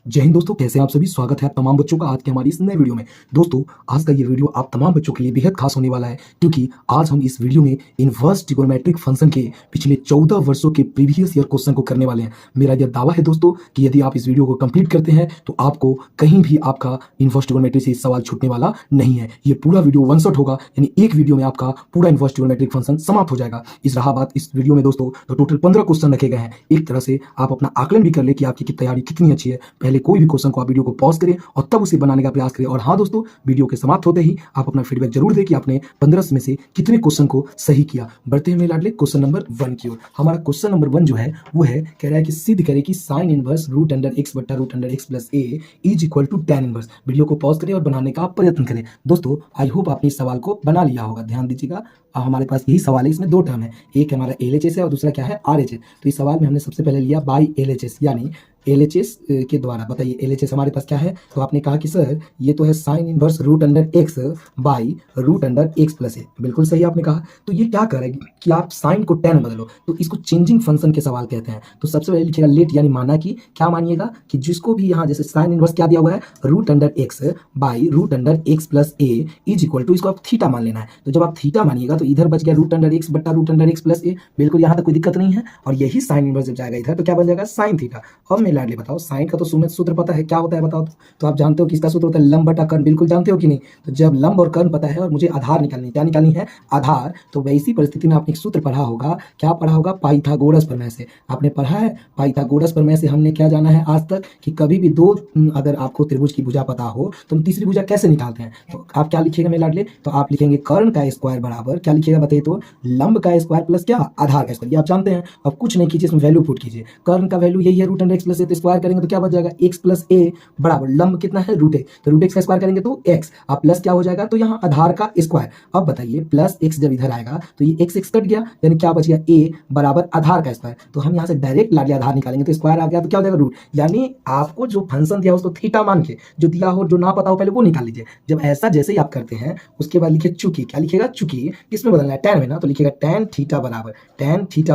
जय हिंद दोस्तों, कैसे हैं आप सभी। स्वागत है आप तमाम बच्चों का आज के हमारी इस नए वीडियो में। दोस्तों, आज का ये वीडियो आप तमाम बच्चों के लिए बेहद खास होने वाला है, क्योंकि आज हम इस वीडियो में इनवर्स ट्रिगोनोमेट्रिक फंक्शन के पिछले 14 वर्षों के प्रीवियस ईयर क्वेश्चन को करने वाले हैं। मेरा यह दावा है दोस्तों कि यदि आप इस वीडियो को कंप्लीट करते हैं तो आपको कहीं भी आपका इनवर्स ट्रिगोनोमेट्री से सवाल छूटने वाला नहीं है। ये पूरा वीडियो वन शॉट होगा, यानी एक वीडियो में आपका पूरा इनवर्स ट्रिगोनोमेट्रिक फंक्शन समाप्त हो जाएगा। इस रहा बात इस वीडियो में दोस्तों, तो टोटल 15 क्वेश्चन रखे गए हैं। एक तरह से आप अपना आकलन भी कर ले कि आपकी तैयारी कितनी अच्छी है। पहले कोई भी क्वेश्चन को आप वीडियो को पॉज करें और तब उसे बनाने का प्रयास करें। और हाँ दोस्तों, वीडियो के समाप्त होते ही आप अपना फीडबैक जरूर दें कि आपने 15 में से कितने क्वेश्चन को सही किया। बढ़ते हैं मेरे लाडले क्वेश्चन नंबर 1 की ओर। हमारा क्वेश्चन नंबर 1 जो है वो है, कह रहा है कि सिद्ध करें कि sine inverse root under x बट्टा root under x plus a is equal to tan inverse. Video को पॉज करें और बनाने का प्रयत्न करें। दोस्तों, आई होप आपने इस सवाल को बना लिया होगा। ध्यान दीजिएगा, हमारे पास यही सवाल है। इसमें दो टर्म है, एक हमारा LHS है और दूसरा क्या है, RHS। तो इस सवाल में हमने सबसे पहले लिया बाई LHS, यानी LHS के द्वारा। बताइए LHS हमारे पास क्या है। तो आपने कहा कि सर ये तो है sine inverse root under x by root under x plus a. बिल्कुल सही आपने कहा। तो ये क्या करेगी कि आप साइन को tan बदलो, तो इसको चेंजिंग फंक्शन के सवाल कहते हैं। तो सबसे पहले लिखिएगा लेट, यानी माना कि क्या मानिएगा कि जिसको भी यहाँ जैसे साइन इनवर्स क्या दिया हुआ है, root under x by root under x plus a is equal to, इसको आप थीटा मान लेना है। तो जब आप थीटा मानिएगा तो इधर बच गया रूट अंडर एक्स बट्टा root under x plus a. बिल्कुल यहाँ तक कोई दिक्कत नहीं है। और यही साइन इनवर्स जब जाएगा इधर तो क्या बन जाएगा, साइन थीटा। अब मेरे लाडले बताओ, साइन का तो सुमित सूत्र पता है, क्या होता है बताओ। तो आप जानते हो कि इसका सूत्र होता है लंब बटा कर्ण। बिल्कुल जानते हो कि नहीं। तो जब लंब और कर्ण पता है और मुझे आधार निकालनी, क्या निकालनी है, आधार, तो वैसी परिस्थिति में आपने एक सूत्र पढ़ा होगा। क्या पढ़ा होगा, पाइथागोरस प्रमेय से। आपने पढ़ा है पाइथागोरस प्रमेय से। हमने क्या जाना है आज तक कि कभी भी दो, अगर आपको त्रिभुज की भुजा पता हो तो हम तीसरी भुजा कैसे निकालते हैं। तो आप क्या लिखिएगा मेरे लाडले, तो आप लिखेंगे कर्ण का स्क्वायर बराबर क्या लिखिएगा बताइए, तो लंब का स्क्वायर प्लस क्या, आधार का स्क्वायर। ये आप जानते हैं। अब कुछ नहीं कीजिए, इसमें वैल्यू पुट कीजिए। कर्ण का वैल्यू यही है रूट अंडर एक्स प्लस ए, तो स्क्वायर करेंगे तो क्या बच जाएगा, एक्स प्लस ए बराबर लंब कितना है, रूट एक्स। तो रूट एक्स का स्क्वायर करेंगे तो एक्स, अब प्लस क्या हो जाएगा, तो यहाँ आधार का स्क्वायर। अब बताइए प्लस एक्स जब इधर आएगा तो ये एक्स एक्स कट गया, यानी क्या बच गया, ए बराबर आधार का स्क्वायर। तो हम यहाँ से डायरेक्ट लाडली आधार निकालेंगे तो स्क्वायर आ गया, तो क्या हो जाएगा रूट। यानी आपको जो फंक्शन दिया उसको थीटा मान के, जो दिया हो जो ना पता हो पहले वो निकाल लीजिए। जब ऐसा जैसे ही आप करते हैं उसके बाद लिखिए चूंकि, क्या लिखिएगा, चूंकि किसमें बदलना है, tan में ना, तो लिखिएगा tan थीटा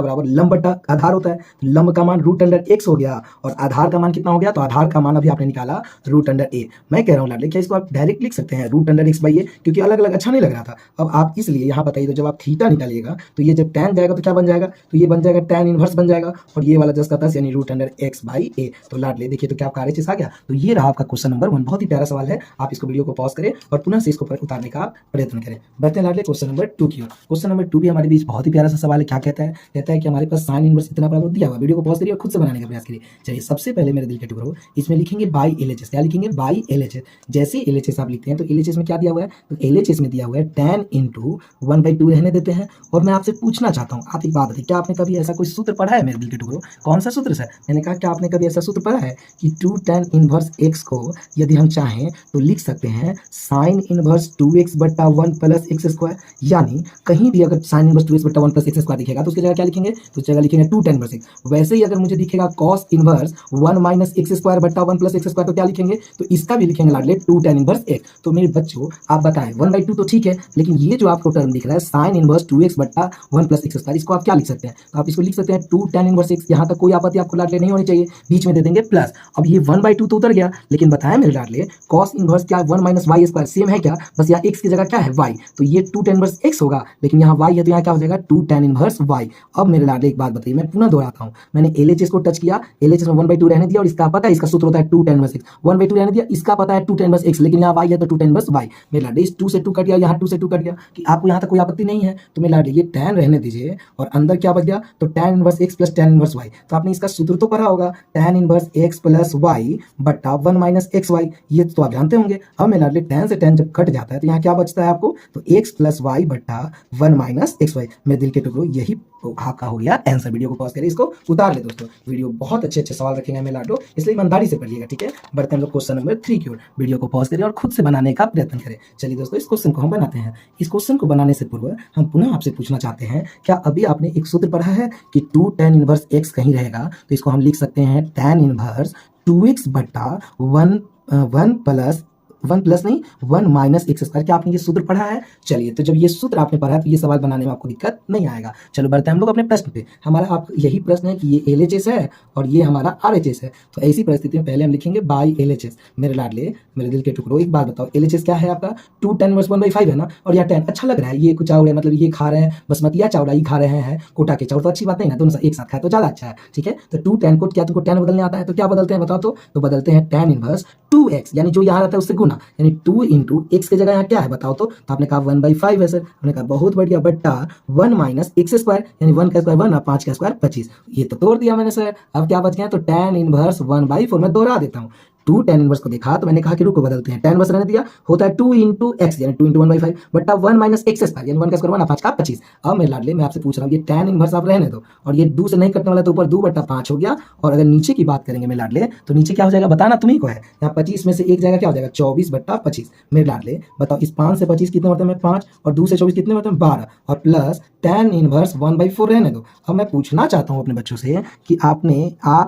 बराबर लंब बटा आधार होता है। तो लंब का मान रूट अंडर एक्स हो गया और आधार का मान कितना हो गया, तो आधार का मान अभी आपने निकाला रूट अंडर ए। मैं कह रहा हूँ लाडले, क्या इसको आप डायरेक्ट लिख सकते हैं रूट अंडर एक्स बाई ए, क्योंकि अलग अलग अच्छा नहीं लग रहा था। अब आप इसलिए यहाँ बताइए, तो जब आप थीटा निकालिएगा तो ये जब tan जाएगा तो क्या बन जाएगा, तो ये बन जाएगा tan इनवर्स बन जाएगा, और ये वाला 10 का 10 यानी रूट अंडर एक्स बाई ए। तो लाडले देखिए, तो क्या आपका RHS आ गया। तो ये रहा आपका क्वेश्चन नंबर 1। बहुत ही प्यारा सवाल है। आप इसको वीडियो को पॉज करें और पुनः से इसको उतारने का प्रयत्न करें। बढ़ते हैं लाडले क्वेश्चन नंबर 2 की ओर। क्वेश्चन नंबर 2 भी हमारे बीच बहुत ही प्यारा सा सवाल है। क्या कहता है, कहता है कि हमारे पास साइन इनवर्स इतना बराबर दिया हुआ। वीडियो को पॉज करिए और खुद से बनाने का प्रयास करिए। चलिए सबसे पहले मेरे दिल के टुकड़ों, इसमें लिखेंगे बाई LHS। क्या लिखेंगे, बाई LHS। जैसे LHS आप लिखते हैं तो LHS में क्या दिया हुआ है, तो LHS में दिया हुआ है tan इंटू 1/2 रहने देते हैं। और मैं आपसे पूछना चाहता हूँ, आप एक बात बताइए, क्या आपने कभी ऐसा कोई सूत्र पढ़ा है मेरे दिल के टुकड़ों। कौन सा सूत्र सर, मैंने कहा क्या आपने कभी ऐसा सूत्र पढ़ा है कि 2 tan इनवर्स x को यदि हम चाहें तो लिख सकते हैं साइन इनवर्स 2x बट्टा 1 प्लस एक्स स्क्वायर। यानी कहीं भी अगर साइन इनवर्स 2x बट्टा 1 प्लस एक्स स्क्वायर दिखेगा तो उसकी जगह क्या लिखेंगे, तो जगह लिखेंगे 2 tan इनवर्स x। वैसे ही अगर मुझे दिखेगा cos inverse 1 minus x square बट्टा 1 प्लस एक्स स्क्वायर, तो क्या लिखेंगे, तो इसका भी लिखेंगे लाडले 2 tan इनवर्स x। तो मेरे बच्चों आप बताएं 1/2 तो ठीक है, लेकिन ये जो आपको टर्म दिख रहा है साइन इनवर्स 2x बट्टा 1 प्लस एक्स स्क्वायर, इसको आप क्या लिख सकते हैं, तो आप इसको लिख सकते हैं 2 tan इनवर्स x। यहाँ तक कोई आपत्ति आपको लाडले नहीं होनी चाहिए, बीच में दे देंगे प्लस। अब ये 1/2 तो उतर गया, लेकिन बताएं मेरे लाडले कॉस इनवर्स क्या 1 माइनस वाई स्क्वायर सेम है क्या, बस यहाँ x की जगह क्या है, y। तो ये 2 tan इनवर्स x होगा, लेकिन यहाँ y है तो यहाँ क्या हो जाएगा 2 tan इनवर्स y। अब मेरे लाडले एक बात बताइए, मैं पुनः दोहराता हूँ। मैंने LHS को टच किया, LHS में 1/2 रहने दिया और इसका पता है, इसका सूत्र होता है 2 tan इनवर्स x। 1/2 रहने दिया, इसका पता है 2 tan इनवर्स x, लेकिन यहाँ y है तो 2 tan इनवर्स y। मेरे लाडले इस 2 से 2 कट गया, यहाँ 2 से 2 कट गया, कि आपको यहाँ तक कोई आपत्ति नहीं है। तो मेरे लाडले ये tan रहने दीजिए और अंदर क्या बच गया, तो tan inverse x plus tan inverse y। तो आपने इसका सूत्र तो पढ़ा होगा, tan inverse x plus y बट्टा 1 माइनस एक्स वाई, ये तो आप जानते होंगे। अब मेरे लाडले tan से tan जब कट जाता है तो यहाँ क्या बचता है आपको, तो x प्लस वाई बट्टा 1 माइनस एक्स वाई। मेरे दिल के टुकड़ों यही आपका हो गया आंसर। वीडियो को पॉज करिए, इसको उतार ले दोस्तों। वीडियो बहुत अच्छे अच्छे सवाल रखेंगे मेरे लाडो, इसलिए ईमानदारी से पढ़िएगा, ठीक है। बढ़ते हैं हम लोग क्वेश्चन नंबर 3 की ओर। वीडियो को पॉज करिए और खुद से बनाने का प्रयत्न करें। चलिए दोस्तों, इस क्वेश्चन को हम बनाते हैं। इस क्वेश्चन को बनाने से पूर्व हम पुनः आपसे पूछना चाहते हैं, क्या अभी आपने एक सूत्र पढ़ा है कि 2 tan इनवर्स x कहीं रहेगा, तो इसको हम लिख सकते हैं tan इनवर्स 2x बट्टा 1 प्लस वन प्लस नहीं, वन माइनस एक्स स्क्वायर। क्या आपने ये सूत्र पढ़ा है? चलिए, तो जब ये सूत्र आपने पढ़ा है तो ये सवाल बनाने में आपको दिक्कत नहीं आएगा। चलो बढ़ते हैं हम लोग अपने प्रश्न पे। हमारा आप यही प्रश्न है कि ये LHS है और ये हमारा RHS है। तो ऐसी परिस्थिति में पहले हम लिखेंगे बाई LHS। मेरे लाडले, मेरे दिल के टुकड़ो, एक बात बताओ, LHS क्या है आपका? 2 tan इनवर्स 1/5 है ना। और यह 10 अच्छा लग रहा है, ये कुछ चावल है, मतलब ये खा रहे हैं बसमतिया चावल, ये खा रहे हैं कोटा के चावल, तो अच्छी बात नहीं ना, दोनों एक साथ खाए तो ज्यादा अच्छा है। ठीक है, तो 2 tan को क्या तुमको 10 बदलने आता है? तो क्या बदलते हैं बताओ? तो बदलते हैं tan इनवर्स 2x, यानी जो यहाँ रहता है उससे गुना, यानी 2 इंटू एक्स की जगह यहाँ क्या है बताओ? तो आपने कहा 1/5 है सर। हमने कहा बहुत बढ़िया, बट्टा 1 माइनस एक्स स्क्वायर, यानी 1 का स्क्वायर 1 और 5 का स्क्वायर 25। ये तो तोड़ दिया मैंने सर। अब क्या बच गया? तो tan इनवर्स 1/4 मैं दोहरा देता हूँ। 2 tan इनवर्स को देखा तो मैंने कहा कि रुको बदलते हैं, tan इनवर्स रहने दिया, होता है 2 इंटू एक्स, यानी 2 इंटू 1/5 बट्टा 1 माइनस एक्स स्क्वायर, यानी 1 का स्क्वायर 1 और 5 का 25। अब मेरे लाडले, मैं आपसे पूछ रहा हूँ, ये tan इनवर्स आप रहने दो, और ये 2 से नहीं कटने वाला, तो ऊपर 2 बट्टा 5 हो गया। और अगर नीचे की बात करेंगे मेरे लाडले, तो नीचे क्या हो जाएगा बताना तुम्ही को है। यहाँ 25 में से एक जाएगा, क्या हो जाएगा? 24 बट्टा 25। मेरे लाडले बताओ, इस 5 से 25 कितने होते हैं? 5, और 2 से 24 कितने होते हैं? 12, और प्लस tan इनवर्स 1/4 रहने दो। अब मैं पूछना चाहता हूँ अपने बच्चों से कि आप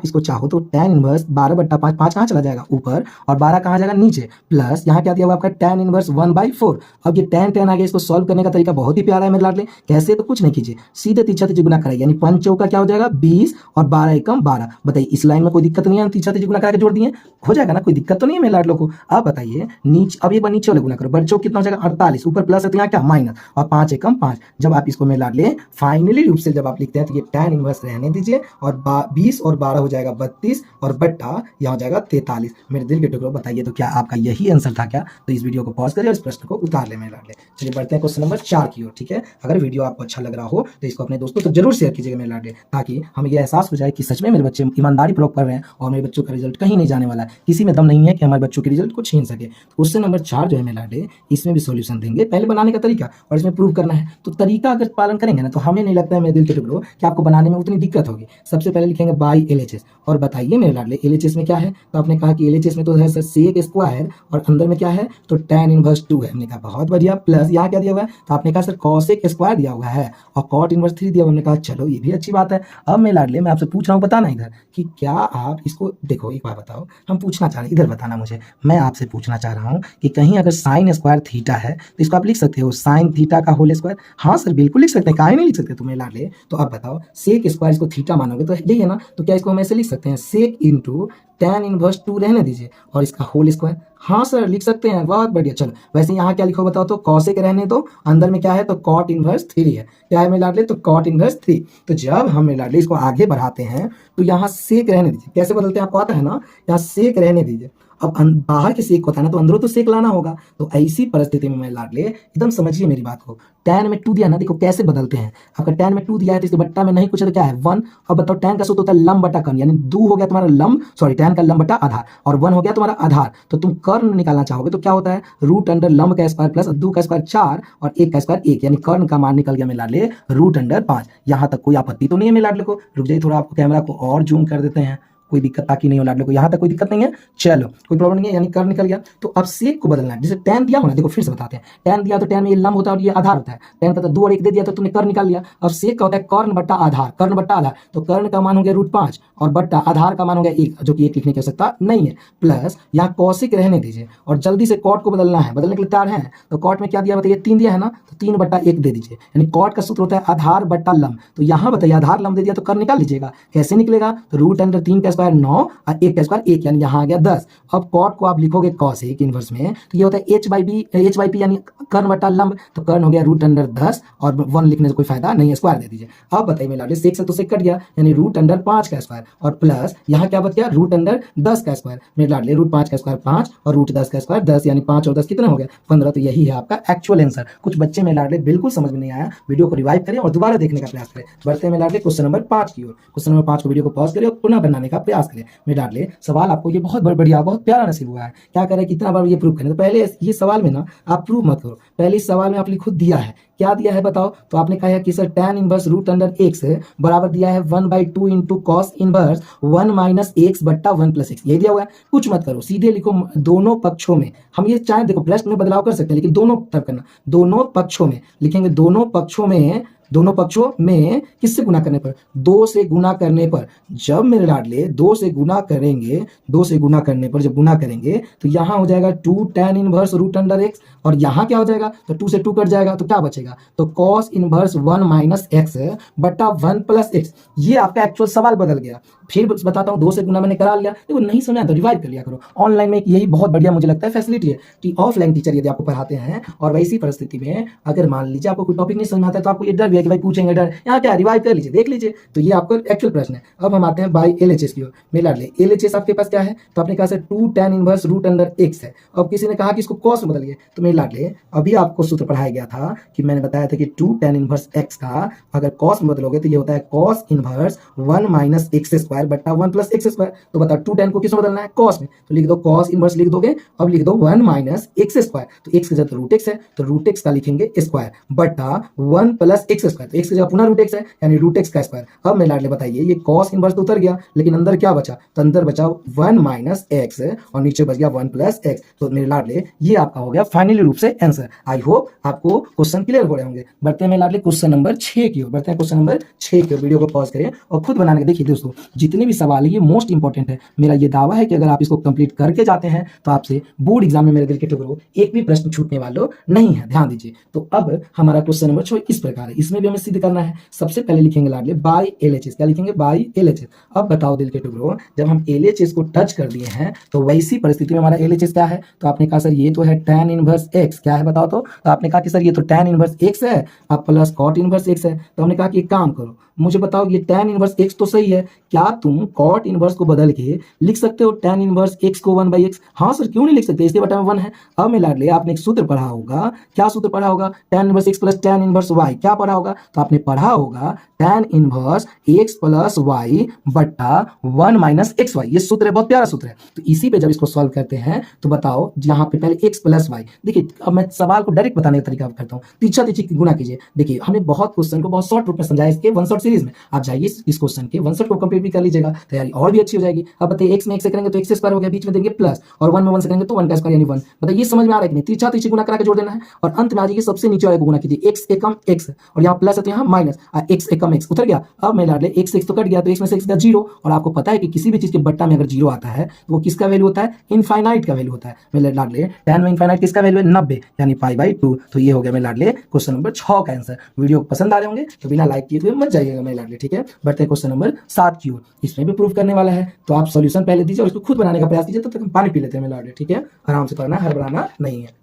इसको चाहो तो tan इनवर्स 12 बट्टा 5, 5 कहाँ चला जाएगा? ऊपर, और 12 कहाँ जाएगा? नीचे। प्लस यहाँ क्या दिया हुआ आपका? tan inverse 1/4। अब ये tan आ गया, इसको सॉल्व करने का तरीका बहुत ही प्यारा है मेरे लाडले। कैसे? तो कुछ नहीं कीजिए, सीधे तीछा तीछी गुना कराइए, यानी 5 चौका क्या हो जाएगा? 20, और 12 एकम 12। बताइए, इस लाइन में कोई दिक्कत नहीं है? तीछा तीछी गुना करा के जोड़ दिए, हो जाएगा ना, कोई दिक्कत तो नहीं है मेरे लाडलों को? अब बताइए नीचे, अब एक बार नीचे वाले गुना करो, बच्चों कितना हो जाएगा? 48, ऊपर प्लस है तो यहाँ क्या? माइनस, और 5 एकम 5। जब आप इसको मेरे लाडले फाइनली रूप से जब आप लिखते हैं तो ये tan इनवर्स रहने दीजिए, और 20 और 12 हो जाएगा 32, और बट्टा यहाँ हो जाएगा 43। मेरे दिल के टुकड़ों, बताइए तो क्या आपका यही आंसर था क्या? तो इस वीडियो को पॉज करिए और इस प्रश्न को उतार ले मेरे लाडले। चलिए बढ़ते हैं क्वेश्चन नंबर 4 की ओर। ठीक है, अगर वीडियो आपको अच्छा लग रहा हो तो इसको अपने दोस्तों तो जरूर शेयर कीजिएगा मेरे लाडले, ताकि हमें यह एहसास हो जाए कि सच में मेरे बच्चे ईमानदारी पूर्वक पढ़ रहे हैं और मेरे बच्चों का रिजल्ट कहीं नहीं जाने वाला है। किसी में दम नहीं है कि हमारे बच्चों के रिजल्ट को छीन सके। क्वेश्चन नंबर 4 जो है मेरे लाडले, इसमें भी सोल्यूशन देंगे, पहले बनाने का तरीका और इसमें प्रूव करना है। तो तरीका अगर पालन करेंगे ना, तो हमें नहीं लगता है मेरे दिल के टुकड़ों कि आपको बनाने में उतनी दिक्कत होगी। सबसे पहले लिखेंगे बाई LHS, और बताइए मेरे लाडले LHS में क्या है? तो आपने कहा कि LHS में तो है सर सेक स्क्वायर, और अंदर में क्या है? तो tan इनवर्स 2 है। हमने कहा बहुत बढ़िया, प्लस यहाँ क्या दिया हुआ है? तो आपने कहा सर cosec स्क्वायर दिया हुआ है, और cot इनवर्स 3 दिया हुआ। हमने कहा चलो ये भी अच्छी बात है। अब मैं लाडले, मैं आपसे पूछ रहा हूँ, बताना इधर कि क्या आप इसको देखो, एक बार बताओ, हम पूछना चाह रहे हैं, इधर बताना मुझे। मैं आपसे पूछना चाह रहा हूँ कि कहीं अगर साइन स्क्वायर थीटा है तो इसको आप लिख सकते हो साइन थीटा का होल स्क्वायर? हाँ सर बिल्कुल लिख सकते हैं, काहे नहीं लिख सकते तुम्हें लाडले? तो अब बताओ, सेक स्क्वायर इसको थीटा मानोगे तो यही है ना, तो क्या इसको हम ऐसे लिख सकते हैं? सेक इंटू tan इनवर्स 2 रहने दीजिए, और इसका होल स्क्वायर। हाँ सर लिख सकते हैं, बहुत बढ़िया। चलो वैसे यहाँ क्या लिखो बताओ? तो कॉसेक रहने दो, अंदर में क्या है? तो कॉट इनवर्स 3 है। क्या है मेरे लाडले? तो कॉट इनवर्स 3। तो जब हम मेरे लाडले इसको आगे बढ़ाते हैं तो यहाँ सेक रहने दीजिए। कैसे बदलते हैं आपको आता है ना? यहाँ सेक रहने दीजिए। अब बाहर के सेक होता है ना, तो अंदरों तो सेक लाना होगा। तो ऐसी परिस्थिति में मेरे लाडले एकदम समझिए मेरी बात को, tan में 2 दिया ना, देखो कैसे बदलते हैं। आपका tan में 2 दिया है तो इसके बट्टा में नहीं कुछ है तो क्या है? 1। अब बताओ tan का सूत्र होता है लंब बटा कर्ण, यानी 2 हो गया तुम्हारा लंब, सॉरी tan का लंब बटा आधार, और 1 हो गया तुम्हारा आधार। तो तुम कर्ण निकालना चाहोगे तो क्या होता है? रूट अंडर लंब का स्क्वायर प्लस 2 का स्क्वायर 4 और 1 का स्क्वायर 1, यानी कर्ण का मान निकल गया मेरे लाडले रूट अंडर 5। यहाँ तक कोई आपत्ति तो नहीं है मेरे लाडले को? रुक जाइए, थोड़ा आपको कैमरा को और जूम कर देते हैं, कोई दिक्कत ताकि नहीं हो लाडले को। यहाँ तक कोई दिक्कत नहीं है? चलो कोई प्रॉब्लम नहीं है, यानी कर्ण निकल गया। तो अब सेक को बदलना है। जैसे tan दिया हो ना, देखो फिर से बताते हैं, tan दिया तो tan में ये लंब होता है और ये आधार होता है। tan का तो 2 और 1 दे दिया तो तुमने कर्ण निकाल लिया। अब सेक का होता है कर्ण बट्टा आधार, कर्ण बट्टा आधार, तो कर्ण का मान हो गया रूट 5 और बट्टा आधार का मान हो गया 1, जो कि 1 लिखने की आवश्यकता नहीं है। प्लस यहाँ कौशिक रहने दीजिए, और जल्दी से कॉट को बदलना है, बदलने के लिए तैयार है। तो कॉट में क्या दिया बताइए? 3 दिया है ना, तो 3 बट्टा 1 दे दीजिए, यानी कॉट का सूत्र होता है आधार बट्टा लंब। तो यहाँ बताइए आधार लंब दे दिया तो कर्ण निकाल लीजिएगा। कैसे निकलेगा? तो रूट अंडर 3 का स्क्वायर 9 और 1 का स्क्वायर 1, यानी यहाँ आ गया 10। अब कॉट को आप लिखोगे कॉसेक इनवर्स में, तो ये होता है h/p यानी कर्ण बट्टा लंब, तो कर्ण हो गया रूट अंडर 10 और 1 लिखने से कोई फायदा नहीं है, स्क्वायर दे दीजिए। अब बताइए मेरे लाडले, सेक से तो सेक कट गया, यानी रूट अंडर 5 का स्क्वायर, और प्लस यहाँ क्या बच गया? रूट अंडर 10 का स्क्वायर। मेरे लाडले रूट 5 का स्क्वायर 5 और रूट 10 का स्क्वायर 10, यानी 5 और 10 कितना हो गया? 15। तो यही है आपका एक्चुअल आंसर। कुछ बच्चे मेरे लाडले बिल्कुल समझ में नहीं आया, वीडियो को रिवाइव करें और दोबारा देखने का प्रयास करें। बढ़ते हैं मेरे लाडले क्वेश्चन नंबर 5 की ओर। क्वेश्चन नंबर 5 को वीडियो को पॉज करें और पुनः बनाने का प्रयास करें। मेरे लाडले सवाल आपको ये बहुत बढ़िया, बहुत प्यारा नसीब हुआ है। क्या करें कि इतना बार ये प्रूव करें, तो पहले ये सवाल में ना आप प्रूव मत करो, पहले इस सवाल में आपने खुद दिया है। क्या दिया है बताओ? तो आपने कहा है कि sir tan inverse root under x बराबर दिया है 1/2 into cos inverse 1 minus x बट्टा 1 प्लस एक्स, ये दिया हुआ है। कुछ मत करो, सीधे लिखो दोनों पक्षों में। हम ये चाहे देखो प्रश्न में बदलाव कर सकते हैं, लेकिन दोनों तरफ करना, दोनों पक्षों में लिखेंगे, दोनों पक्षों में दोनों पक्षों में किससे गुना करने पर, 2 से गुना करने पर। जब मेरे लाडले 2 से गुना करेंगे, 2 से गुना करने पर जब गुना करेंगे तो यहाँ हो जाएगा 2 tan inverse root under x, और यहाँ क्या हो जाएगा, तो 2 से 2 कट जाएगा तो क्या बचेगा, तो cos इनवर्स 1 माइनस एक्स बटा 1 प्लस एक्स। ये आपका एक्चुअल सवाल बदल गया। फिर बताता हूँ, 2 से गुना मैंने करा लिया, देखो नहीं समझा तो रिवाइज कर लिया करो। ऑनलाइन में यही बहुत बढ़िया मुझे लगता है फैसिलिटी है कि ऑफलाइन टीचर यदि आपको पढ़ाते हैं और वैसी परिस्थिति में अगर मान लीजिए आपको कोई टॉपिक नहीं समझ में आता है तो आपको ये डर भी है कि भाई पूछेंगे, डर, यहाँ क्या रिवाइज कर लीजिए, देख लीजिए। तो ये आपका एक्चुअल प्रश्न है। अब हम आते हैं बाई LHS की ओर। मेरे लाडले LHS आपके पास क्या है, तो आपने कहा sir 2 tan inverse root under x है। अब किसी ने कहा कि इसको कॉस में बदलिए, तो मेरे लाडले अभी आपको सूत्र पढ़ाया गया था कि मैंने बताया था कि 2 tan इनवर्स एक्स का अगर कॉस में बदलोगे तो ये होता है cos inverse 1 minus x square बटा 1 प्लस एक्स स्क्वायर। तो बताओ 2 tan को किस में बदलना है, कॉस में, तो लिख दो कॉस इनवर्स लिख दोगे। अब लिख दो 1 माइनस एक्स स्क्वायर, तो एक्स की जगह रूट एक्स है तो रूट एक्स का लिखेंगे स्क्वायर बटा 1 प्लस एक्स स्क्वायर, तो एक्स की जगह पुनः रूट एक्स है यानी रूट एक्स का स्क्वायर। अब मेरे लाडले बताइए ये कॉस इनवर्स तो उतर गया लेकिन अंदर क्या बचा, तो अंदर बचा 1 माइनस एक्स और नीचे बच गया 1 प्लस एक्स। तो मेरे लाडले ये आपका हो गया फाइनली रूप से आंसर। आई होप आपको क्वेश्चन क्लियर हो रहे होंगे। बढ़ते हैं मेरे लाडले क्वेश्चन नंबर 6 की ओर, बढ़ते हैं क्वेश्चन नंबर 6 की ओर। वीडियो को पॉज करें और खुद बनाने के देखिए दोस्तों, जितने भी सवाल है ये मोस्ट इंपॉर्टेंट है। मेरा ये दावा है कि अगर आप इसको कंप्लीट करके जाते हैं तो आपसे बोर्ड एग्जाम में मेरे दिल के टुकड़ों एक भी प्रश्न छूटने वाला नहीं है, ध्यान दीजिए। तो अब हमारा क्वेश्चन नंबर 6 इस प्रकार है, इसमें भी हमें सिद्ध करना है। सबसे पहले लिखेंगे लाडले बाई LHS, क्या लिखेंगे, बाई LHS। अब बताओ दिल के टुकड़ों, जब हम LHS को टच कर दिए हैं तो वैसी परिस्थिति में हमारा LHS क्या है, तो आपने कहा सर ये तो है tan इनवर्स x, क्या है बताओ। तो आपने कहा कि सर ये तो tan इनवर्स x है अब प्लस cot इनवर्स x है। तो हमने कहा कि एक काम करो, मुझे बताओ ये tan इनवर्स x तो सही है, क्या तुम cot इनवर्स को बदल के लिख सकते हो tan इनवर्स x को 1/x। हाँ सर क्यों नहीं लिख सकते, इसके बटा में 1 है। अब मैं लाडले आपने एक सूत्र पढ़ा होगा, क्या सूत्र पढ़ा होगा, tan inverse x plus tan inverse y, क्या पढ़ा होगा, तो आपने पढ़ा होगा tan inverse x plus y बटा 1 माइनस xy। ये सूत्र है, बहुत प्यारा सूत्र है। तो इसी पे जब इसको सॉल्व करते हैं तो बताओ यहाँ पे पहले x प्लस y, देखिए अब मैं सवाल को डायरेक्ट बताने का तरीका करता हूँ, तीछा तीछी गुना कीजिए। देखिए हमने बहुत क्वेश्चन को बहुत शॉर्ट रूप में समझाया इसके वन शॉट सीरीज में, आप जाइए इस क्वेश्चन के वन शॉट को कंप्लीट भी कर लीजिएगा, तैयारी और भी अच्छी हो जाएगी। अब बताइए x में x से करेंगे तो x स्क्वायर हो गया, बीच में देंगे प्लस, और 1 में 1 से करेंगे तो 1 का स्क्वायर यानी 1। बताइए ये समझ में आ रहा है कि नहीं, तीछा तीछी गुना करा के जोड़ देना है और अंत में आ जाइए सबसे नीचे वाले को गुना कीजिए, x एकम x और यहाँ प्लस है तो यहाँ माइनस, x एकम x उतर गया। अब मैं लाडले x से x तो कट गया तो x में से x का 0, और आपको पता है कि किसी भी चीज के बट्टा में अगर 0 आता है तो वो किसका वैल्यू होता है, इनफाइनाइट का वैल्यू होता है। मेरे लाडले tan में इनफाइनाइट किसका वैल्यू है, 90 यानी π/2। तो ये हो गया मेरे लाडले क्वेश्चन नंबर 6 का आंसर। वीडियो पसंद आ रहे होंगे तो बिना लाइक किए हुए मत जाइएगा मेरे लाडले, ठीक है। बढ़ते हैं क्वेश्चन नंबर 7 की ओर, इसमें भी प्रूफ करने वाला है तो आप सॉल्यूशन पहले दीजिए और इसको खुद बनाने का प्रयास कीजिए, तब तक हम पानी पी लेते हैं मेरे लाडले, ठीक है। आराम से करना, हड़बड़ाना नहीं है।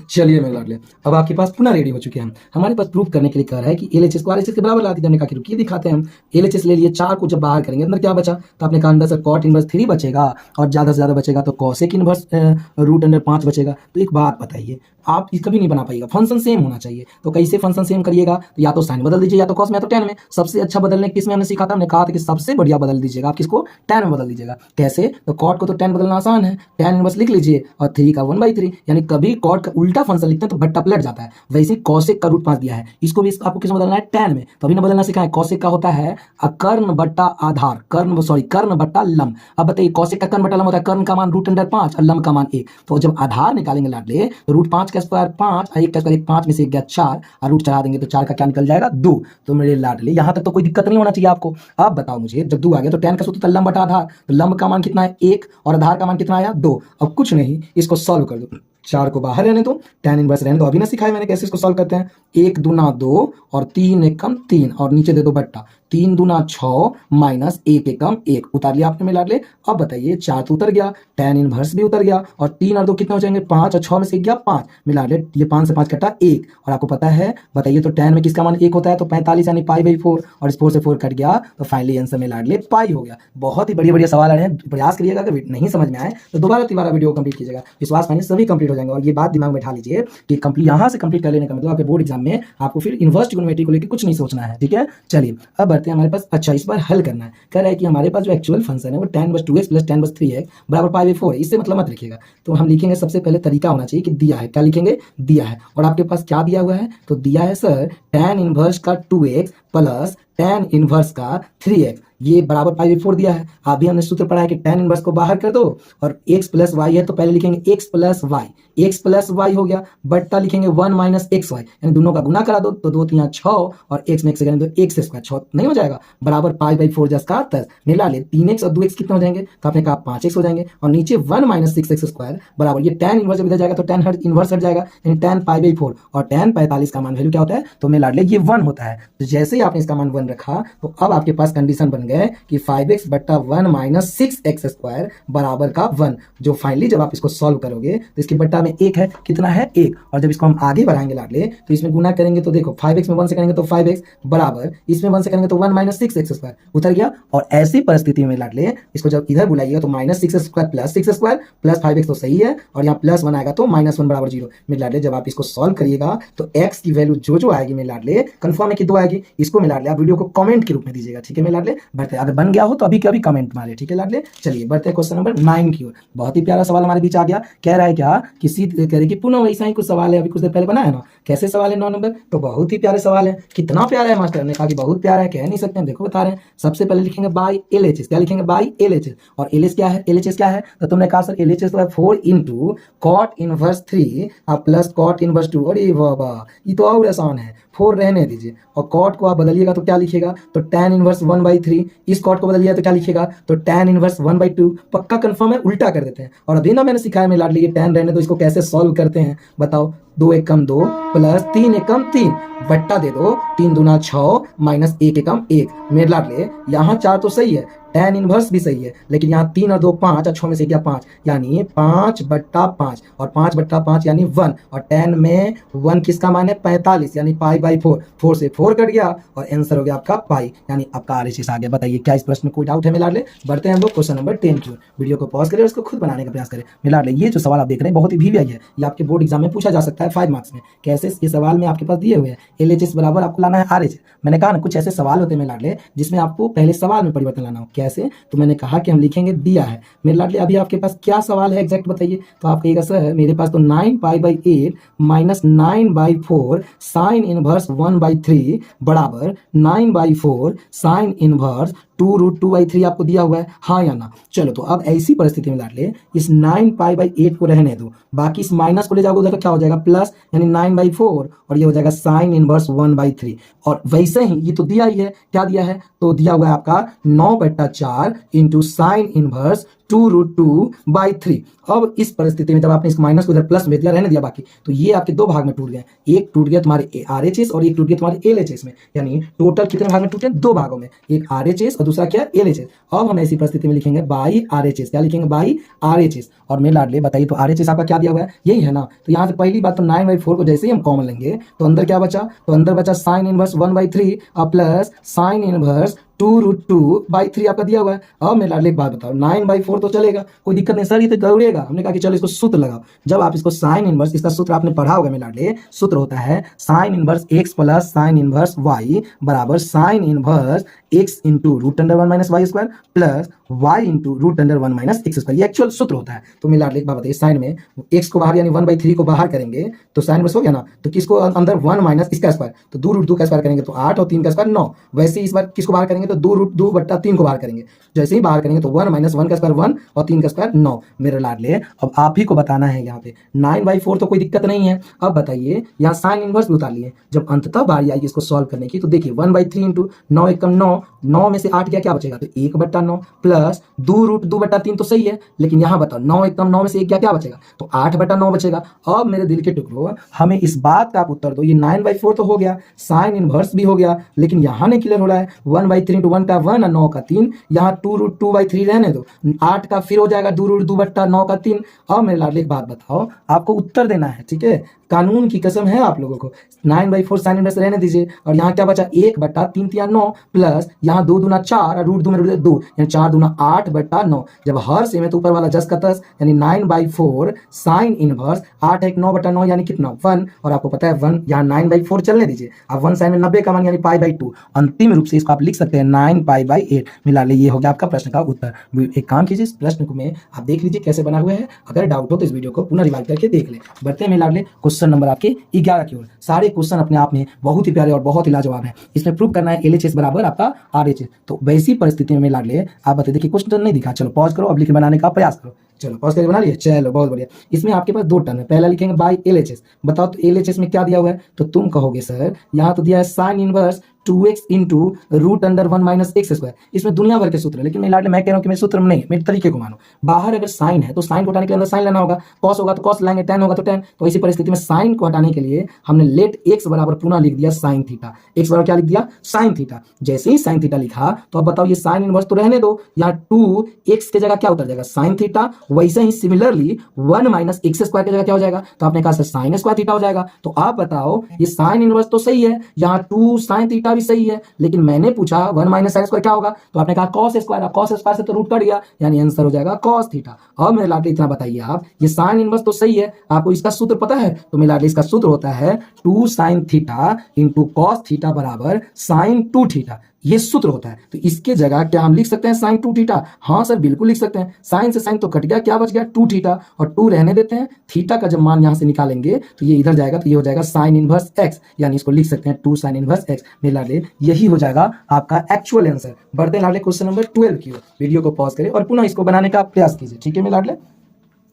चलिए मेरे लाडले अब आपके पास पुनः रेडी हो चुके हैं। हमारे पास प्रूफ करने के लिए कह रहा है कि LHS को RHS के बराबर ला दीजिए। हमने कहा कि रुकिए दिखाते हैं हम। LHS ले लिए, 4 को जब बाहर करेंगे अंदर क्या बचा, तो आपने कहा अंदर से cot इनवर्स 3 बचेगा और ज़्यादा से ज़्यादा बचेगा तो cosec इनवर्स रूट अंडर 5 बचेगा। तो एक बात बताइए, आप कभी नहीं बना पाएगा, फंक्शन सेम होना चाहिए। तो कैसे फंक्शन सेम करिएगा, तो या तो साइन बदल दीजिए या तो कॉस में या तो tan में। सबसे अच्छा बदलने किस में हमने सीखा था, हमने कहा था कि सबसे बढ़िया बदल दीजिएगा आप किसको, tan में बदल दीजिएगा। कैसे, तो cot को तो tan बदलना आसान है, tan इनवर्स लिख लीजिए और 3 का 1/3, यानी कभी cot का उल्टा फंक्शन लिखते हैं तो बट्टा पलट जाता है। वैसे ही cosec का रूट 5 दिया है, इसको भी आपको किस में बदलना है, tan में। तो अभी ना बदलना सीखा है। cosec का होता है कर्ण बट्टा आधार, कर्ण बट्टा लंब। अब बताइए cosec का कर्ण बट्टा लंब होता है, कर्ण का मान रूट अंडर 5 और लंब का मान 1। तो जब आधार निकालेंगे लाडले तो रूट 5 का स्क्वायर 5 और 1 का स्क्वायर 5 में से 1 गया 4 और रूट चढ़ा देंगे तो 4 का क्या निकल जाएगा, 2। तो मेरे लाडले यहाँ तक तो कोई दिक्कत नहीं होना चाहिए आपको। अब बताओ मुझे, जब 2 आ गया तो tan का सूत्र था लंब बटा आधार, तो लंब का मान कितना है 1 और आधार का मान कितना आया 2। अब कुछ नहीं, इसको सॉल्व कर दो, 4 को बाहर रहने दो, tan इनवर्स रहने दो। अभी ना सिखाया मैंने कैसे इसको सॉल्व करते हैं, 1 दूना 2 और 3 एकम 3 और नीचे दे दो बट्टा, 3 दूना 6 माइनस 1 एकम 1 उतार लिया आपने मिला ले। अब बताइए 4 तो उतर गया, tan इनवर्स भी उतर गया और 3 और 2 कितना हो जाएंगे 5 और 6 में से गया 5 मिला ले। ये 5 से 5 कटा 1 और आपको पता है, बताइए तो tan में किसका मान 1 होता है, तो 45 यानी π/4 और इस 4 से 4 कट गया तो फाइनली आंसर मिला ले पाई हो गया। बहुत ही बढ़िया बढ़िया सवाल आ रहे हैं, प्रयास करिएगा। अगर नहीं समझ में आए तो दोबारा वीडियो कंप्लीट कीजिएगा, विश्वास मानिए सभी कंप्लीट हो जाएंगे। और ये बात दिमाग में बैठा लीजिए कि कंप्लीट यहाँ से कंप्लीट कर लेने का मतलब आपके बोर्ड एग्जाम में आपको फिर इनवर्स ट्रिग्नोमेट्री को लेकर कुछ नहीं सोचना है, ठीक है। चलिए अब बढ़ते हैं हमारे पास। अच्छा इस बार हल करना है, कह रहा है कि हमारे पास जो एक्चुअल फंक्शन है वो tan inverse 2x plus tan inverse 3x बराबर π/4 है। इससे मतलब मत लिखिएगा, तो हम लिखेंगे सबसे पहले तरीका होना चाहिए कि दिया है, क्या लिखेंगे, दिया है। और आपके पास क्या दिया हुआ है, तो दिया है सर tan इनवर्स का 2x प्लस tan इनवर्स का 3x, ये बराबर पाई बाई 4 दिया है। अभी हमने सूत्र पढ़ा है कि tan इनवर्स को बाहर कर दो और x प्लस वाई है तो पहले लिखेंगे x plus y, x plus y हो गया, बट्टा लिखेंगे 1 माइनस एक्स वाई, यानी दोनों का गुना करा दो तो 2 3 6 और x में x से करेंगे तो x स्क्वायर 6 नहीं हो जाएगा, बराबर पाई बाई 4 का 10 मिला ले 3x और 2x कितने हो जाएंगे तो आपने कहा 5x हो जाएंगे और नीचे 1 माइनस 6x स्क्वायर बराबर ये tan इनवर्स जब इधर जाएगा तो tan इनवर्स हट जाएगा, यानी tan पाई बाई 4 और tan 45 का मान वैल्यू क्या होता है तो मैं लाड ले ये 1 होता है। तो जैसे ही आपने इसका मान 1 रखा तो अब आपके पास कंडीशन बन गए कि 5x बट्टा 1 माइनस 6x स्क्वायर बराबर का 1, जो फाइनली जब आप इसको सॉल्व करोगे तो इसके बट्टा में 1 है, कितना है 1, और जब इसको हम आगे बढ़ाएंगे लाडले तो इसमें गुना करेंगे तो देखो 5x में 1 से करेंगे तो 5x बराबर इसमें 1 से करेंगे तो 1 माइनस 6x स्क्वायर उतर गया। और ऐसी परिस्थिति में लाडले इसको जब इधर बुलाइएगा तो minus 6 square plus 6 square plus 5x तो सही है और यहाँ प्लस 1 आएगा तो माइनस 1 बराबर 0। मेरे लाडले जब आप इसको सॉल्व करिएगा तो x की वैल्यू जो आएगी मेरे लाडले कंफर्म है कि 2 आएगी, इसको मेरे लाडले आप वीडियो को कमेंट के रूप में दीजिएगा, ठीक है मेरे लाडले। बढ़ते अगर बन गया हो तो अभी के अभी कमेंट मारे, ठीक है लाडले। चलिए बढ़ते हैं क्वेश्चन नंबर 9 की ओर। बहुत ही प्यारा सवाल हमारे बीच आ गया, कह रहा है क्या किसी कह रही कि पुनः वैसा ही कुछ सवाल है, अभी कुछ देर पहले बनाया ना, कैसे सवाल है 9 नंबर, तो बहुत ही प्यारे सवाल है। कितना प्यारा है मास्टर ने कहा कि बहुत प्यारा है, कह नहीं सकते हैं, देखो बता रहे हैं। सबसे पहले लिखेंगे बाई LHS, क्या लिखेंगे बाई LHS, और LHS क्या है, LHS क्या है तो तुमने कहा सर LHS तो है 4 into cot inverse 3 plus cot inverse 2, अरे वाह ये तो और आसान है, 4 रहने दीजिए और कॉट को आप बदलिएगा तो क्या लिखेगा तो tan इनवर्स 1/3, इस कॉट को बदलिएगा तो क्या लिखेगा तो tan इनवर्स 1/2, पक्का कंफर्म है, उल्टा कर देते हैं। और अभी ना मैंने सिखाया मेरे लाडली ये tan रहने तो इसको कैसे सॉल्व करते हैं बताओ, 2 एकम 2 प्लस 3 एकम 3 बट्टा दे दो 3 दूना 6 माइनस 1 एकम 1, मेरे लाडले यहाँ 4 तो सही है, tan इनवर्स भी सही है, लेकिन यहाँ 3 और 2 5 और 6 में से क्या 5, यानी 5/5 और 5/5 यानी 1, और tan में 1 किसका मान है 45 यानी पाई बाई 4, 4 से 4 कट गया और आंसर हो गया आपका पाई, यानी आपका RHS आ गया। बताइए क्या इस प्रश्न में कोई डाउट है मेरे लाडले। बढ़ते हैं हम लोग क्वेश्चन नंबर 10 की। वीडियो को पॉज करें और इसको खुद बनाने का प्रयास करें मेरे लाडले। ये जो सवाल आप देख रहे हैं बहुत ही VVI है, ये आपके बोर्ड एग्जाम में पूछा जा सकता है 5 मार्क्स में। कैसे ये सवाल में आपके पास दिए हुए हैं LHS बराबर आपको लाना है RHS। मैंने कहा ना कुछ ऐसे सवाल होते हैं मेरे लाडले जिसमें आपको पहले सवाल में परिवर्तन लाना हो, कैसे तो मैंने कहा कि हम लिखेंगे दिया है मेरे लाडले। अभी आपके पास क्या सवाल है एग्जैक्ट बताइए, तो आप कहिएगा सर मेरे पास तो 9 pi by 8 minus 9/4 sine inverse 1/3 बराबर 9/4 साइन इनवर्स 2√2/3 आपको दिया हुआ है, हाँ या ना। चलो तो अब ऐसी परिस्थिति में लाडले इस 9 पाई बाई 8 को रहने दो, बाकी इस माइनस को ले जाओगे उधर तो क्या हो जाएगा प्लस, यानी 9/4 और ये हो जाएगा साइन इनवर्स 1/3। और वैसे ही ये तो दिया ही है, क्या दिया है तो दिया हुआ है आपका 9/4 इंटू साइन इनवर्स 2√2/3। अब इस परिस्थिति में जब आपने इस माइनस को इधर प्लस में दिया रहने दिया बाकी, तो ये आपके 2 भाग में टूट गए, एक टूट गया तुम्हारे RHS और एक टूट गया तुम्हारे LHS में, यानी टोटल कितने भाग में टूटे 2 भागों में, एक RHS और दूसरा क्या LHS। अब हम ऐसी परिस्थिति में लिखेंगे बाई RHS, क्या लिखेंगे बाई RHS। और मेरे लाडले बताइए तो RHS आपका क्या दिया हुआ है यही है ना, तो यहाँ से पहली बात तो 9/4 को जैसे ही हम कॉमन लेंगे तो अंदर क्या बचा तो अंदर बचा साइन इनवर्स 1/3 और प्लस साइन इनवर्स 2√2/3 आपका दिया हुआ है। अब मेरे लाडले एक बात बताओ 9/4 तो चलेगा, कोई दिक्कत नहीं सर ये तो दौड़ेगा। हमने कहा कि चलो इसको सूत्र लगाओ। जब आप इसको साइन इनवर्स, इसका सूत्र आपने पढ़ा होगा मेरे लाडले, सूत्र होता है sine inverse x plus sine inverse y बराबर sine inverse x into √1 minus y square plus y into √1 minus x square, ये एक्चुअल सूत्र होता है। तो मेरे लाडले एक बात बताइए, साइन में x को बाहर यानी 1/3 को बाहर करेंगे तो साइन इनवर्स हो गया ना, तो किसको अंदर 1 माइनस इसका स्क्वायर तो 2√2 का स्क्वायर करेंगे तो 8 और 3 का स्क्वायर 9, वैसे इस बार किसको बाहर करेंगे तो 2√2/3 को बाहर करेंगे, जैसे ही बाहर करेंगे तो 1 माइनस 1 का स्क्वायर 1 और 3 का स्क्वायर 9। मेरे लाडले अब आप ही को बताना है यहाँ पे 9/4 तो कोई दिक्कत नहीं है। अब बताइए यहाँ साइन इनवर्स भी उतार लिए, जब अंततः बारी आएगी इसको सॉल्व करने की तो देखिए 1/3 इंटू 9 एकम 9, 9 में से 8 गया क्या बचेगा तो 1/9 प्लस 2√2/3 तो सही है, लेकिन यहाँ बताओ 9 एकम 9 में से 1 गया क्या बचेगा तो 8/9 बचेगा। अब मेरे दिल के टुकड़ों हमें इस बात का आप उत्तर दो, ये 9/4 तो हो गया, साइन इनवर्स भी हो गया, लेकिन यहाँ नहीं क्लियर हो रहा है 1/3 इंटू 1 का 1 और 9 का 3, यहाँ 2√2/3 रहने दो, 8 का फिर हो जाएगा 2√2/9 का 3। अब मेरे लाडले एक बात बताओ, आपको उत्तर देना है, ठीक है, कानून की कसम है आप लोगों को। 9/4 साइन इनवर्स रहने दीजिए और यहाँ क्या बचा 1/3 9 प्लस यहाँ 2 दूना 4 और √2 में √2 यानी 4 दूना 8/9। जब हर से में तो ऊपर वाला 10 का 10 यानी 9/4 साइन इनवर्स 8 1 9/9 यानी कितना 1, और आपको पता है 1 यहाँ 9/4 चलने दीजिए। अब 1 साइन में 90 का मान यानी π/2, अंतिम रूप से इसको आप लिख सकते हैं 9π/8। मिला ले ये हो गया आपका प्रश्न का उत्तर। एक काम कीजिए, इस प्रश्न को में आप देख लीजिए कैसे बना हुआ है, अगर डाउट हो तो इस वीडियो को पुनः रिवाइज करके देख ले। बढ़ते हैं मिला ले क्वेश्चन नंबर आपके 11 की ओर। सारे क्वेश्चन अपने आप में बहुत ही प्यारे और बहुत ही लाजवाब हैं। इसमें प्रूव करना है LHS बराबर आपका RHS। तो वैसी परिस्थिति में लाडले आप बता देखिए क्वेश्चन नहीं दिखा, चलो पॉज करो, अब लिख बनाने का प्रयास करो। चलो पॉज करके बना लिया, चलो बहुत बढ़िया। इसमें आपके पास दो टर्म है, पहला लिखेंगे बाय LHS। बताओ तो LHS में क्या दिया हुआ है, तो तुम कहोगे सर यहाँ तो दिया है sine inverse 2x into root under 1 minus x square. इसमें दुनिया भर के सूत्र है, लेकिन मैं लाडले मैं कह रहा हूँ कि मेरे सूत्र में नहीं, मेरे तरीके को मानो। बाहर अगर साइन है तो साइन को हटाने के लिए अंदर साइन लेना होगा, कॉस होगा तो कॉस लाएंगे, टेन होगा तो टेन। तो इसी परिस्थिति में साइन को हटाने के लिए हमने लेट एक्स बराबर पुनः लिख दिया साइन थीटा। एक्स बराबर क्या लिख दिया, साइन थीटा। जैसे ही साइन थीटा लिखा तो अब बताओ ये साइन इनवर्स तो रहने दो, यहाँ 2x के जगह क्या उतर जाएगा साइन थीटा। वैसे ही सिमिलरली 1 माइनस एक्स स्क्वायर की जगह क्या हो जाएगा, तो आपने कहा सर साइन स्क्वायर थीटा हो जाएगा। तो आप बताओ ये साइन इनवर्स तो सही है, यहाँ 2 साइन थीटा भी सही है, लेकिन मैंने पूछा 1 माइनस साइन स्क्वायर क्या होगा, तो आपने कहा कॉस स्क्वायर। अब कॉस स्क्वायर से तो रूट कट गया, यानी आंसर हो जाएगा कॉस थीटा। अब मेरे लाडले इतना बताइए आप, ये साइन इनवर्स तो सही है, आपको इसका सूत्र पता है, तो मेरे लाडले इसका सूत्र होता है 2 sine theta into cos theta बराबर साइन 2 थीटा। ये सूत्र होता है। तो इसके जगह क्या हम लिख सकते हैं साइन 2 थीटा, हाँ सर बिल्कुल लिख सकते हैं। साइन से साइन तो कट गया, क्या बच गया 2 थीटा, और 2 रहने देते हैं। थीटा का जब मान यहां से निकालेंगे तो ये इधर जाएगा, तो ये हो जाएगा साइन इनवर्स एक्स, यानी इसको लिख सकते हैं 2 साइन इनवर्स एक्स। मेरे लाडले यही हो जाएगा आपका एक्चुअल आंसर। बढ़ते हैं लाडले क्वेश्चन नंबर 12 की ओर। वीडियो को पॉज करें और पुनः इसको बनाने का प्रयास कीजिए, ठीक है मेरे लाडले।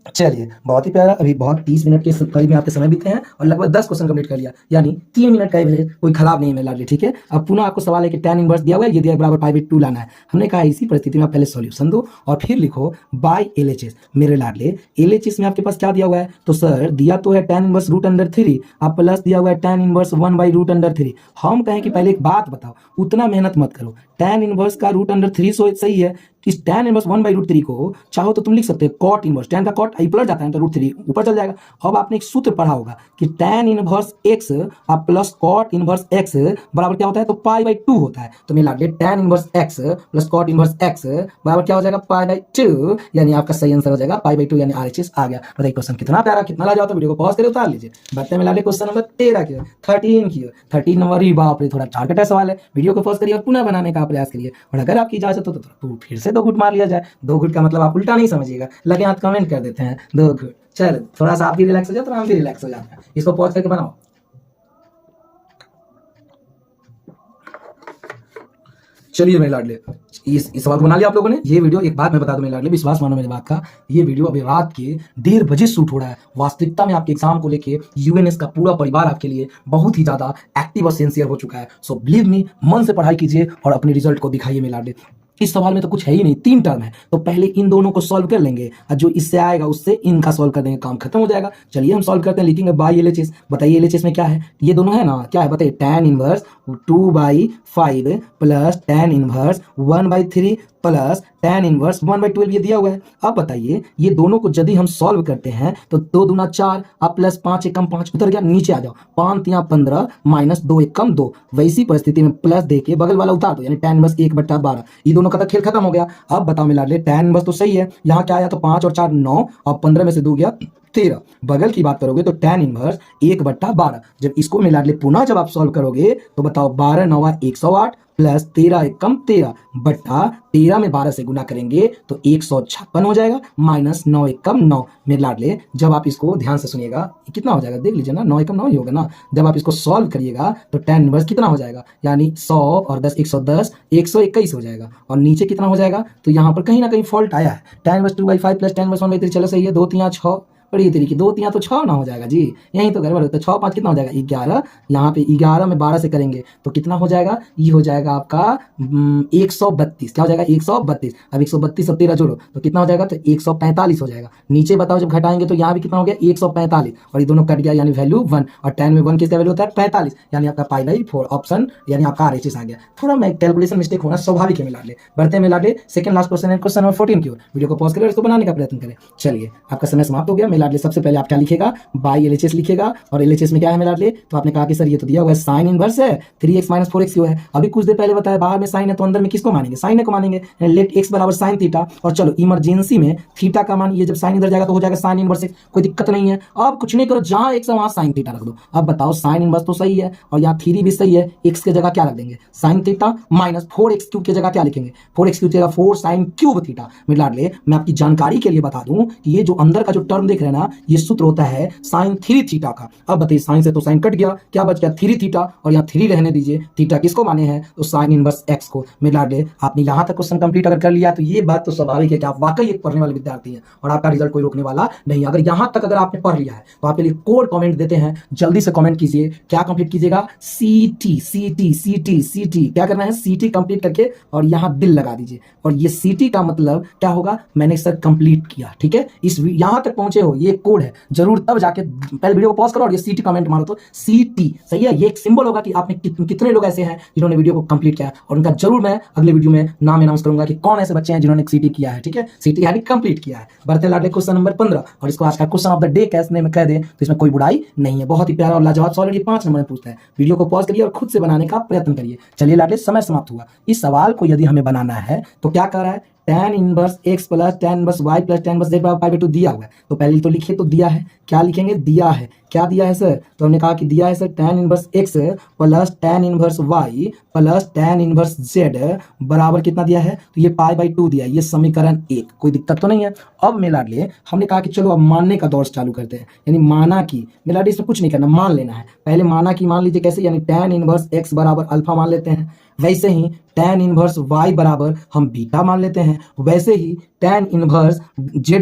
चलिए बहुत ही प्यारा, अभी बहुत 30 मिनट के करीब में आपके समय बीते हैं और लगभग 10 क्वेश्चन कंप्लीट कर लिया, यानी 3 मिनट का एवरेज कोई खराब नहीं है मेरे लाडले, ठीक है। अब पुनः आपको सवाल है कि tan इनवर्स दिया हुआ है, ये दिया बराबर पाई बाई 2 लाना है। हमने कहा इसी परिस्थिति में आप पहले सॉल्यूशन दो और फिर लिखो बाय LHS। मेरे लाडले LHS में आपके पास क्या दिया हुआ है, तो सर दिया तो है tan इनवर्स रूट अंडर 3, अब प्लस दिया हुआ है tan inverse 1 by root under 3। हम कहें कि पहले एक बात बताओ, उतना मेहनत मत करो, tan इनवर्स का रूट अंडर 3 सही है, इस tan इनवर्स 1 बाई रूट 3 को चाहो तो तुम लिख सकते हो कॉट इनवर्स, tan का कॉट आई प्लस जाता है तो रूट 3 ऊपर चल जाएगा। अब आपने एक सूत्र पढ़ा होगा कि tan इनवर्स x आप प्लस कॉट इनवर्स x बराबर क्या होता है, तो पाई बाई 2 होता है। तो मेरे लाडले tan inverse x plus cot inverse x बराबर क्या हो जाएगा, पाई बाई 2, यानी आपका सही आंसर हो जाएगा पाई बाई 2, यानी RHS आ गया। बताइए क्वेश्चन कितना प्यारा, कितना लाजवाब। तो वीडियो को पॉज करके उतार लीजिए। बढ़ते हैं लाडले क्वेश्चन नंबर 13 की, 13 की। 13 नंबर ही बाप रे, थोड़ा टारगेट सवाल है। वीडियो को पॉज करिए और पुनः बनाने का प्रयास करिए, और अगर आपकी इजाजत हो तो फिर से 2 घुट मार लिया जाए। 2 घुट का मतलब आप उल्टा नहीं समझिएगा, लगे हाथ कमेंट कर देते हैं 2 घुट। चलो थोड़ा सा आप भी रिलैक्स हो जाए, थोड़ा हम भी रिलैक्स हो जाते हैं। इसको पॉज करके बनाओ। चलिए मेरे लाडले, इस सवाल को बना लिया आप लोगों ने। ये वीडियो, एक बात मैं बता दूं मेरे लाडले, विश्वास मानो मेरी बात का, ये वीडियो अभी रात के 1:30 बजे शूट हो रहा है। वास्तविकता में आपके एग्जाम को लेके UNS का पूरा परिवार आपके लिए बहुत ही ज्यादा एक्टिव और सिंसियर हो चुका है। सो बिलीव मी, मन से पढ़ाई कीजिए और अपने रिजल्ट को दिखाइए मेरे लाडले। इस सवाल में तो कुछ है ही नहीं, 3 टर्म है, तो पहले इन दोनों को सॉल्व कर लेंगे और जो इससे आएगा उससे इनका सॉल्व कर देंगे, काम खत्म हो जाएगा। चलिए हम सॉल्व करते हैं, लिखेंगे बाय LHS। बताइए LHS में क्या है, ये दोनों है ना, क्या है बताइए, tan inverse 2/5 plus tan inverse 1/3 plus tan inverse 1/12 ये दिया हुआ है। अब बताइए ये दोनों को यदि हम सॉल्व करते हैं तो 2 दूना 4, अब प्लस 5 एकम 5 उतर गया, नीचे आ जाओ, 5 तिया 15 माइनस 2 एकम 2। वैसी परिस्थिति में प्लस देके बगल वाला उतार दो, यानी tan इनवर्स 1/12। ये दोनों का तो खेल खत्म हो गया। अब बताओ मेरे लाडले, tan इनवर्स तो सही है, यहाँ क्या आया, तो 5 और 4 9, और 15 में से 2 गया 13। बगल की बात करोगे तो tan इनवर्स 1/12। जब इसको मेरे लाडले पुनः जब आप सॉल्व करोगे तो बताओ 12 9 108 प्लस 13 एकम 13 बट्टा 13 में 12 से गुना करेंगे तो 156 हो जाएगा, माइनस 9 एकम 9। मेरे लाडले जब आप इसको ध्यान से सुनिएगा, कितना हो जाएगा देख लीजिए ना, 9 एकम 9 ही होगा ना। जब आप इसको सॉल्व करिएगा तो tan इनवर्स कितना हो जाएगा, यानी 100 और 10 110 121 हो जाएगा। और नीचे कितना हो जाएगा, तो यहाँ पर कहीं ना कहीं फॉल्ट आया है। tan inverse 2/5 plus tan inverse 1/3, चलो सही है, 2 तिया 6, बड़ी तरीके 2 तिया तो 6 ना हो जाएगा जी, यहीं तो गड़बड़ होता है। 6 5 कितना हो जाएगा 11, यहाँ पे 11 में 12 से करेंगे तो कितना हो जाएगा, ये हो जाएगा आपका 132। क्या हो जाएगा 132। अब 132 और 13 जोड़ो तो कितना हो जाएगा, तो 145 हो जाएगा। नीचे बताओ जब घटाएंगे तो यहाँ भी कितना हो गया 145, और ये दोनों कट गया, यानी वैल्यू 1, और tan में 1 किसका वैल्यू होता है 45, यानी आपका पाई बाई 4 ऑप्शन, यानी आपका RHS आ गया। थोड़ा मैं कैलकुलेशन मिस्टेक होना स्वाभाविक है मिला ले। बढ़ते हैं मिला ले सेकंड लास्ट क्वेश्चन है, क्वेश्चन नंबर 14 की ओर। वीडियो को पॉज करें और इसको बनाने का प्रयत्न करें। चलिए आपका समय समाप्त हो गया। मिला ले सबसे पहले आप क्या लिखेगा, बाय LHS लिखेगा, और LHS में क्या है मिला ले, तो आपने कहा कि सर ये तो दिया हुआ है साइन इनवर्स है 3x माइनस 4x क्यों है। अभी कुछ देर पहले बताया बाहर में साइन है तो अंदर में किसको मानेंगे, साइन को मानेंगे, लेट x बराबर साइन थीटा। और चलो इमरजेंसी में थीटा का मान, ये जब साइन इधर जाएगा तो हो जाएगा साइन इनवर्स x, कोई दिक्कत नहीं है। अब कुछ नहीं करो, जहां x है वहां साइन थीटा रख दो। अब बताओ साइन इनवर्स तो सही है और यहाँ 3 भी सही है, x की जगह क्या रख देंगे sine theta, minus 4x cube की जगह क्या लिखेंगे, 4x क्यूब की जगह 4 साइन क्यूब थीटा। मिला ले मैं आपकी जानकारी के लिए बता दूं कि ये जो अंदर का जो टर्म देख रहे हैं ना, ये सूत्र होता है साइन 3 थीटा का। अब बताइए साइन से तो साइन कट गया, क्या बच गया 3 थीटा, और यहाँ 3 रहने दीजिए। थीटा किसको माने हैं, तो साइन इनवर्स एक्स को। मिला ले, आपने यहाँ तक क्वेश्चन कंप्लीट अगर कर लिया तो ये बात तो स्वाभाविक है कि आप वाकई एक पढ़ने वाले विद्यार्थी हैं और आपका रिजल्ट कोई रोकने वाला नहीं। अगर यहाँ तक अगर आपने पढ़ लिया है तो आपके लिए कोड कमेंट देते हैं, जल्दी से कमेंट कीजिए। क्या कंप्लीट कीजिएगा, सीटी सीटी सीटी सीटी, क्या करना है, सीटी कंप्लीट करके और यहाँ दिल लगा दीजिए। और ये सीटी का मतलब क्या होगा, मैंने सर कंप्लीट किया, ठीक है। इस यहाँ तक पहुंचे हो, ये कोड है, जरूर तब जाके पहले वीडियो को पॉज करो और ये सीटी कमेंट मारो तो सीटी, सही है। ये एक सिंबल होगा कि आपने कितने लोग ऐसे हैं जिन्होंने वीडियो को कंप्लीट किया, और उनका जरूर मैं अगले वीडियो में नाम अनाउंस करूंगा कि कौन ऐसे बच्चे हैं जिन्होंने सीटी किया है, ठीक है। सीटी यानी कंप्लीट किया है। बढ़ते लाडले क्वेश्चन नंबर 15, और इसको आज का क्वेश्चन ऑफ द डे कैसे में कह दें तो इसमें कोई बुराई नहीं है, बहुत ही प्यारा और लाजवाब सवाल, ये 5 नंबर में पूछता है। वीडियो को पॉज करिए और खुद से बनाने का प्रयत्न करिए। चलिए लाडले, समय समाप्त हुआ। इस सवाल को यदि हमें बनाना है तो क्या कर रहा है, tan inverse x plus tan inverse y plus tan inverse z बराबर π/2 दिया हुआ है। तो पहले तो लिखिए, तो दिया है, क्या लिखेंगे, दिया है। क्या दिया है सर, तो हमने कहा कि दिया है sir tan inverse x plus tan inverse y plus tan inverse z बराबर कितना दिया है, तो ये π/2 दिया है। ये समीकरण 1, कोई दिक्कत तो नहीं है। अब मिला लिए, हमने कहा कि चलो अब मानने का दौर चालू करते हैं, यानी माना कि, मिला लिए इसमें कुछ नहीं करना, मान लेना है। पहले माना कि मान लीजिए कैसे, यानी tan इनवर्स x बराबर अल्फा मान लेते हैं, वैसे ही tan इनवर्स y बराबर हम बीटा मान लेते हैं, वैसे ही tan इनवर्स z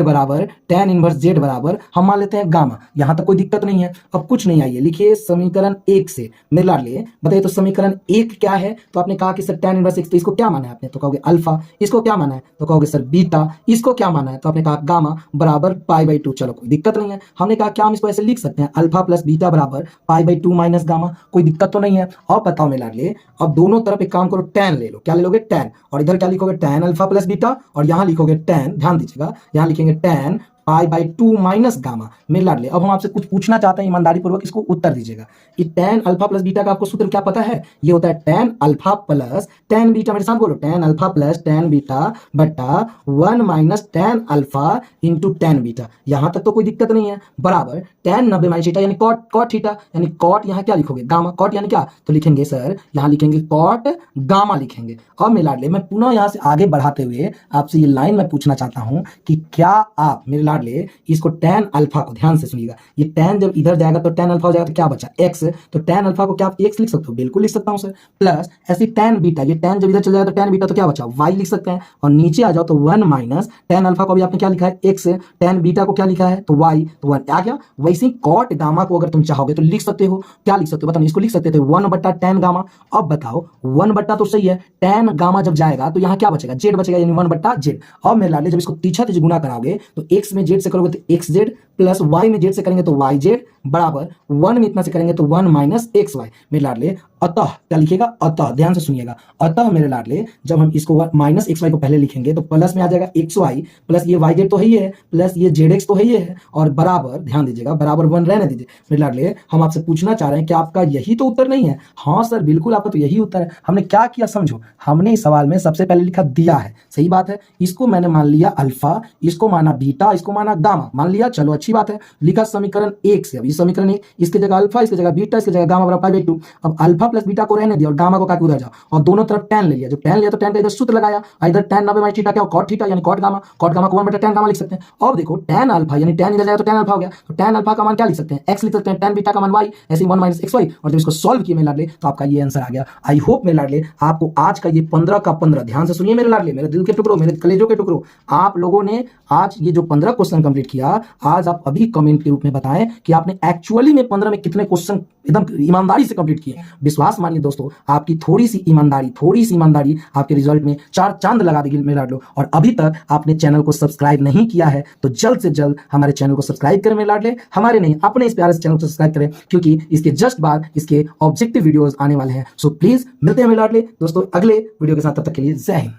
बराबर हम मान लेते हैं गामा। यहाँ तक कोई दिक्कत नहीं है। अब कुछ नहीं, आइए लिखिए समीकरण 1 से मिला लिए। बताइए तो समीकरण 1 क्या है, तो आपने कहा कि सर tan इनवर्स x, तो इसको क्या माना है आपने, तो कहोगे अल्फा। इसको क्या माना है, तो कहोगे सर बीटा। इसको क्या माना है, तो आपने कहा गामा बराबर π/2। चलो कोई दिक्कत नहीं है। हमने कहा क्या हम इसको ऐसे लिख सकते हैं, अल्फा प्लस बीटा बराबर π/2 माइनस गामा, कोई दिक्कत तो नहीं है। अब बताओ मिला लिए, अब दोनों तरफ एक काम करो, tan ले लो। क्या ले लोगे, tan, और इधर क्या लिखोगे, tan अल्फा प्लस बीटा, और यहाँ लिखोगे tan, ध्यान दीजिएगा, यहाँ लिखेंगे tan π/2 माइनस गामा। मेरे लाडले, अब हम आपसे कुछ पूछना चाहते हैं, ईमानदारी पूर्वक इसको उत्तर दीजिएगा। कि tan अल्फा प्लस बीटा का आपको सूत्र क्या पता है, ये होता है tan alpha plus tan beta. मेरे साथ बोलो, tan alpha plus tan beta बटा 1 minus tan alpha into tan beta. यहां तक तो कोई दिक्कत नहीं है। बराबर tan 90 माइनस थीटा यानी cot थीटा, यानी cot यहाँ क्या लिखोगे, गामा। cot यानी क्या, तो लिखेंगे सर, यहाँ लिखेंगे cot गामा लिखेंगे। अब मेरे लाडले, मैं पुनः यहाँ से आगे बढ़ाते हुए आपसे ये लाइन में पूछना चाहता हूं कि क्या आप मेरे लाडले इसको tan अल्फा को, ध्यान से सुनिएगा, ये tan जब इधर जाएगा तो tan अल्फा हो जाएगा, तो क्या बचा x, तो tan अल्फा को क्या आप x लिख सकते हो, बिल्कुल लिख सकता हूं सर। प्लस ऐसे tan बीटा, ये tan जब इधर चल जाएगा तो tan बीटा, तो क्या बचा y लिख सकते हैं। और नीचे आ जाओ तो 1 माइनस tan अल्फा को भी आपने क्या लिखा है x, tan बीटा को क्या लिखा है तो y, तो 1 आ गया। वैसे ही cot गामा को अगर तुम चाहोगे तो लिख सकते हो, क्या लिख सकते हो बताओ, इसको लिख सकते थे 1 बटा tan गामा। अब बताओ 1 बटा तो सही है, tan गामा जब जाएगा तो यहाँ क्या बचेगा, z बचेगा, यानी 1 बटा z। अब मेरे लाडले, जब इसको तीछा तीछ गुना कराओगे तो x में z से करोगे तो xz, प्लस y में z से करेंगे तो yz, बराबर 1 में इतना से करेंगे तो 1 माइनस xy। मेरे लाडले, अतः क्या लिखेगा, अतः, ध्यान से सुनिएगा, अतः मेरे लाडले, जब हम इसको माइनस xy को पहले लिखेंगे तो प्लस में आ जाएगा xy, प्लस ये yz तो है ही है, प्लस ये zx तो है ही है, और बराबर, ध्यान दीजिएगा, बराबर 1 रहने दीजिए। मेरे लाडले, हम आपसे पूछना चाह रहे हैं कि आपका यही तो उत्तर नहीं है। हाँ सर बिल्कुल, आपका तो यही उत्तर है। हमने क्या किया समझो, हमने इस सवाल में सबसे पहले लिखा दिया है, सही बात है, इसको मैंने मान लिया अल्फा, इसको माना बीटा, इसको माना गामा, मान लिया, चलो अच्छी बात है। लिखा समीकरण 1 से, अब ये समीकरण 1, इसकी जगह अल्फा, इसकी जगह बीटा, इसकी जगह गामा बराबर π/2। अब अल्फा प्लस बीटा को रहने दिया और गामा को काट उधर जाओ, और दोनों तरफ tan ले लिया। जो tan लिया तो tan का इधर सूत्र लगाया, इधर tan 90 माइनस थीटा क्या cot थीटा, यानी cot गामा, cot गामा को 1 बटा tan गामा लिख सकते हैं। अब देखो tan अल्फा, यानी tan इधर जाएगा तो tan अल्फा हो गया, तो tan अल्फा का मान क्या लिख सकते हैं, x लिख सकते हैं, tan बीटा का मान y, ऐसे 1 माइनस xy। और जब इसको सॉल्व किए मेरे लाडले तो आपका ये आंसर आ गया। आई होप मेरे लाडले आपको आज का ये 15 का 15, ध्यान से सुनिए मेरे लाडले, मेरे दिल के टुकड़ों, मेरे कलेजों के टुकड़ों, आप लोगों ने आज ये जो 15 क्वेश्चन कंप्लीट किया, आज आप अभी कमेंट के रूप में बताएं कि आपने एक्चुअली में 15 में कितने क्वेश्चन एकदम ईमानदारी से कंप्लीट किए। विश्वास मानिए दोस्तों, आपकी थोड़ी सी ईमानदारी आपके रिजल्ट में 4 चांद लगा देगी मेरे लाडलो। और अभी तक आपने चैनल को सब्सक्राइब नहीं किया है तो जल्द से जल्द हमारे चैनल को सब्सक्राइब करें मेरे लाडले, हमारे नहीं अपने इस प्यारे से चैनल को सब्सक्राइब करें, क्योंकि इसके जस्ट बाद इसके ऑब्जेक्टिव वीडियोस आने वाले हैं। सो प्लीज मिलते हैं मेरे लाडले दोस्तों अगले वीडियो के साथ, तब तक के लिए जय हिंद।